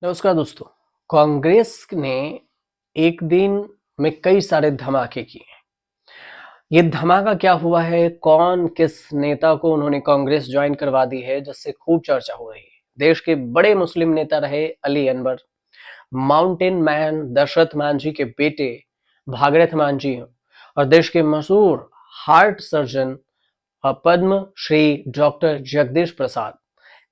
नमस्कार दोस्तों। कांग्रेस ने एक दिन में कई सारे धमाके किए। ये धमाका क्या हुआ है, कौन किस नेता को उन्होंने कांग्रेस ज्वाइन करवा दी है, जिससे खूब चर्चा हो रही है। देश के बड़े मुस्लिम नेता रहे अली अनवर, माउंटेन मैन दशरथ मांझी के बेटे भागीरथ मांझी और देश के मशहूर heart surgeon Padma Shri doctor Jagdish Prasad.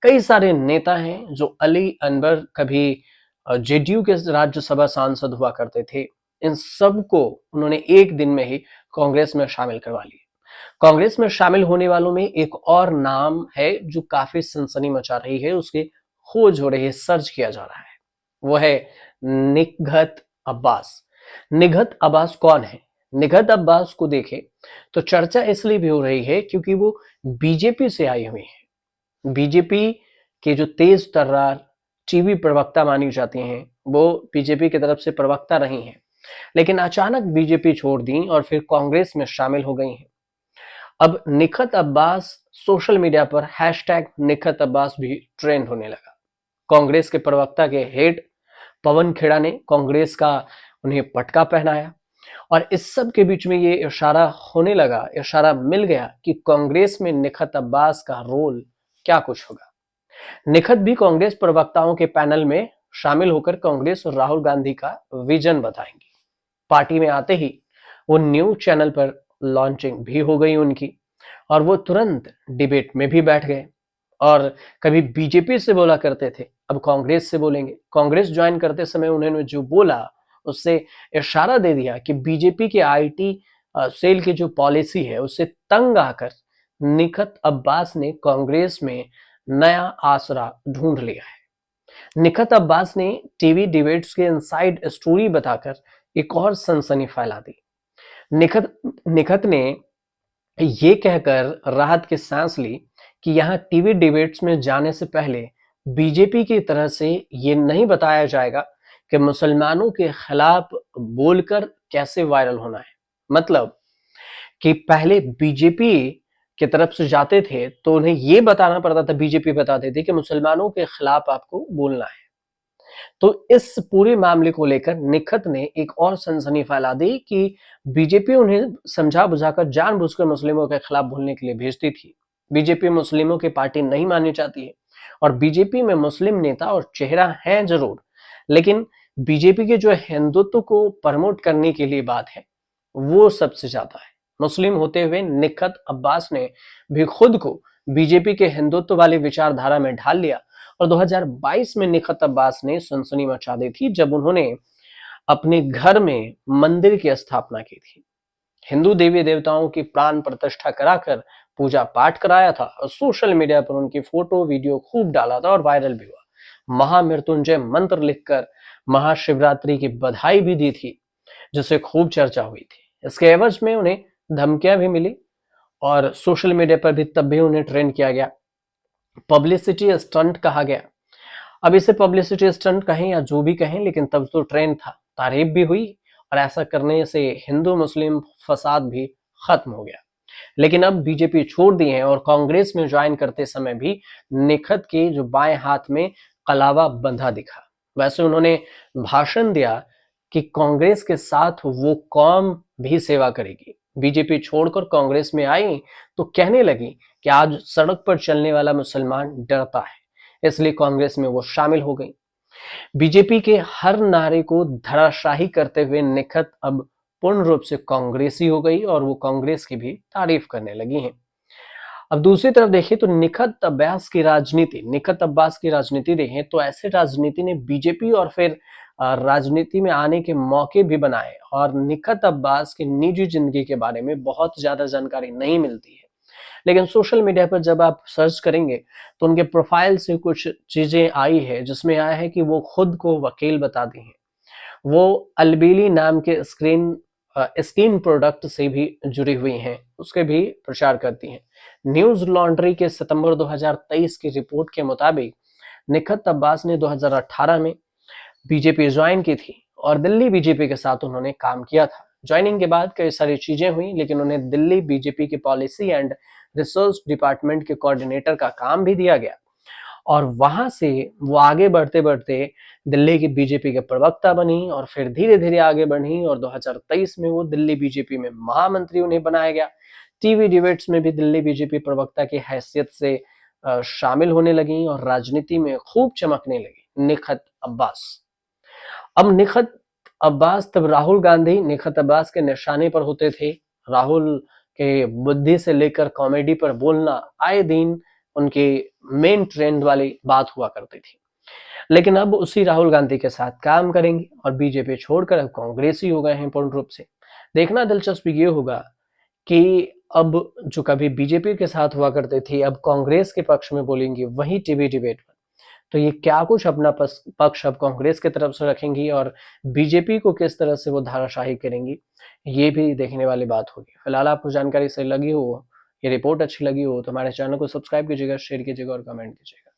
कई सारे नेता हैं जो अली अनवर कभी जेडीयू के राज्यसभा सांसद हुआ करते थे। इन सबको उन्होंने एक दिन में ही कांग्रेस में शामिल करवा लिया। कांग्रेस में शामिल होने वालों में एक और नाम है जो काफी सनसनी मचा रही है, उसकी खोज हो रही है, सर्च किया जा रहा है। वो है निगहत अब्बास। निगहत अब्बास कौन है? निगहत अब्बास को देखें तो चर्चा इसलिए भी हो रही है क्योंकि वो बीजेपी से आई हुई है। बीजेपी के जो तेज तर्रार टीवी प्रवक्ता मानी जाती हैं, वो बीजेपी की तरफ से प्रवक्ता रही हैं, लेकिन अचानक बीजेपी छोड़ दी और फिर कांग्रेस में शामिल हो गई हैं। अब निखत अब्बास सोशल मीडिया पर हैशटैग निखत अब्बास भी ट्रेंड होने लगा। कांग्रेस के प्रवक्ता के हेड पवन खेड़ा ने कांग्रेस का उन्हें पटका पहनाया और इस सब के बीच में ये इशारा होने लगा, इशारा मिल गया कि कांग्रेस में निखत अब्बास का रोल क्या कुछ होगा। निखत भी कांग्रेस प्रवक्ताओं के पैनल में शामिल होकर कांग्रेस और राहुल गांधी का विजन बताएंगे। पार्टी में आते ही वो न्यूज चैनल पर लॉन्चिंग भी हो गई उनकी और वो तुरंत डिबेट में भी बैठ गए और कभी बीजेपी से बोला करते थे, अब कांग्रेस से बोलेंगे। कांग्रेस ज्वाइन करते समय उन्होंने जो बोला उससे इशारा दे दिया कि बीजेपी के आईटी सेल की जो पॉलिसी है उससे तंग आकर निखत अब्बास ने कांग्रेस में नया आसरा ढूंढ लिया है। निखत अब्बास ने टीवी डिबेट्स के इनसाइड स्टोरी बताकर एक और सनसनी फैला दी। निखत निखत ने ये कहकर राहत की सांस ली कि यहाँ टीवी डिबेट्स में जाने से पहले बीजेपी की तरह से ये नहीं बताया जाएगा कि मुसलमानों के खिलाफ बोलकर कैसे वायरल होना है। मतलब कि पहले बीजेपी की तरफ से जाते थे तो उन्हें ये बताना पड़ता था, बीजेपी बताते थे कि मुसलमानों के खिलाफ आपको बोलना है। तो इस पूरे मामले को लेकर निखत ने एक और सनसनी फैला दी कि बीजेपी उन्हें समझा बुझाकर जानबूझकर मुस्लिमों के खिलाफ बोलने के लिए भेजती थी। बीजेपी मुस्लिमों की पार्टी नहीं माननी चाहती है और बीजेपी में मुस्लिम नेता और चेहरा हैं जरूर, लेकिन बीजेपी के जो हिंदुत्व को प्रमोट करने के लिए बात है वो सबसे ज्यादा है। मुस्लिम होते हुए निखत अब्बास ने भी खुद को बीजेपी के हिंदुत्व वाली विचारधारा में ढाल लिया और 2022 में निखत अब्बास ने सनसनी मचा दी थी जब उन्होंने अपने घर में मंदिर की स्थापना की थी। हिंदू देवी देवताओं की प्राण प्रतिष्ठा कराकर पूजा पाठ कराया था और सोशल मीडिया पर उनकी फोटो वीडियो खूब डाला था और वायरल भी हुआ। महामृत्युंजय मंत्र लिखकर महाशिवरात्रि की बधाई भी दी थी, जिससे खूब चर्चा हुई थी। इसके एवज में उन्हें धमकियां भी मिली और सोशल मीडिया पर भी तब भी उन्हें ट्रेंड किया गया, पब्लिसिटी स्टंट कहा गया। अब इसे पब्लिसिटी स्टंट कहें या जो भी कहें, लेकिन तब तो ट्रेंड था, तारीफ भी हुई और ऐसा करने से हिंदू मुस्लिम फसाद भी खत्म हो गया। लेकिन अब बीजेपी छोड़ दी है और कांग्रेस में ज्वाइन करते समय भी निखत के जो बाएं हाथ में कलावा बंधा दिखा। वैसे उन्होंने भाषण दिया कि कांग्रेस के साथ वो कौम भी सेवा करेगी। बीजेपी छोड़कर कांग्रेस में आई तो कहने लगी कि आज सड़क पर चलने वाला मुसलमान डरता है, इसलिए कांग्रेस में वो शामिल हो गई। बीजेपी के हर नारे को धराशाही करते हुए निखत अब पूर्ण रूप से कांग्रेसी हो गई और वो कांग्रेस की भी तारीफ करने लगी हैं। अब दूसरी तरफ देखें तो निखत अब्बास की राजनीति देखें तो ऐसे राजनीति ने बीजेपी और फिर राजनीति में आने के मौके भी बनाए और निखत अब्बास की निजी जिंदगी के बारे में बहुत ज्यादा जानकारी नहीं मिलती है। लेकिन सोशल मीडिया पर जब आप सर्च करेंगे तो उनके प्रोफाइल से कुछ चीजें आई है, जिसमें आया है कि वो खुद को वकील बताती हैं। वो अलबेली नाम के स्किन प्रोडक्ट से भी जुड़ी हुई हैं, उसके भी प्रचार करती हैं। न्यूज लॉन्ड्री के सितंबर 2023 की रिपोर्ट के मुताबिक निखत अब्बास ने 2018 में बीजेपी ज्वाइन की थी और दिल्ली बीजेपी के साथ उन्होंने काम किया था। ज्वाइनिंग के बाद कई सारी चीजें हुई, लेकिन उन्हें दिल्ली बीजेपी की पॉलिसी एंड रिसर्च डिपार्टमेंट के कोऑर्डिनेटर का काम भी दिया गया और वहां से वो आगे बढ़ते बढ़ते दिल्ली की बीजेपी के प्रवक्ता बनी और फिर धीरे धीरे आगे बढ़ी और 2023 में वो दिल्ली बीजेपी में महामंत्री उन्हें बनाया गया। टीवी डिबेट्स में भी दिल्ली बीजेपी प्रवक्ता की हैसियत से शामिल होने लगी और राजनीति में खूब चमकने लगी निखत अब्बास। अब निखत अब्बास तब राहुल गांधी निखत अब्बास के निशाने पर होते थे। राहुल के बुद्धि से लेकर कॉमेडी पर बोलना आए दिन उनकी मेन ट्रेंड वाली बात हुआ करती थी। लेकिन अब उसी राहुल गांधी के साथ काम करेंगे और बीजेपी छोड़कर अब कांग्रेसी हो गए हैं पूर्ण रूप से। देखना दिलचस्प ये होगा कि अब जो कभी बीजेपी के साथ हुआ करते थे अब कांग्रेस के पक्ष में बोलेंगे वही टीवी डिबेट पर। तो ये क्या कुछ अपना पक्ष अब कांग्रेस की तरफ से रखेंगी और बीजेपी को किस तरह से वो धाराशाही करेंगी, ये भी देखने वाली बात होगी। फिलहाल आपको जानकारी सही लगी हो, ये रिपोर्ट अच्छी लगी हो तो हमारे चैनल को सब्सक्राइब कीजिएगा, शेयर कीजिएगा और कमेंट कीजिएगा।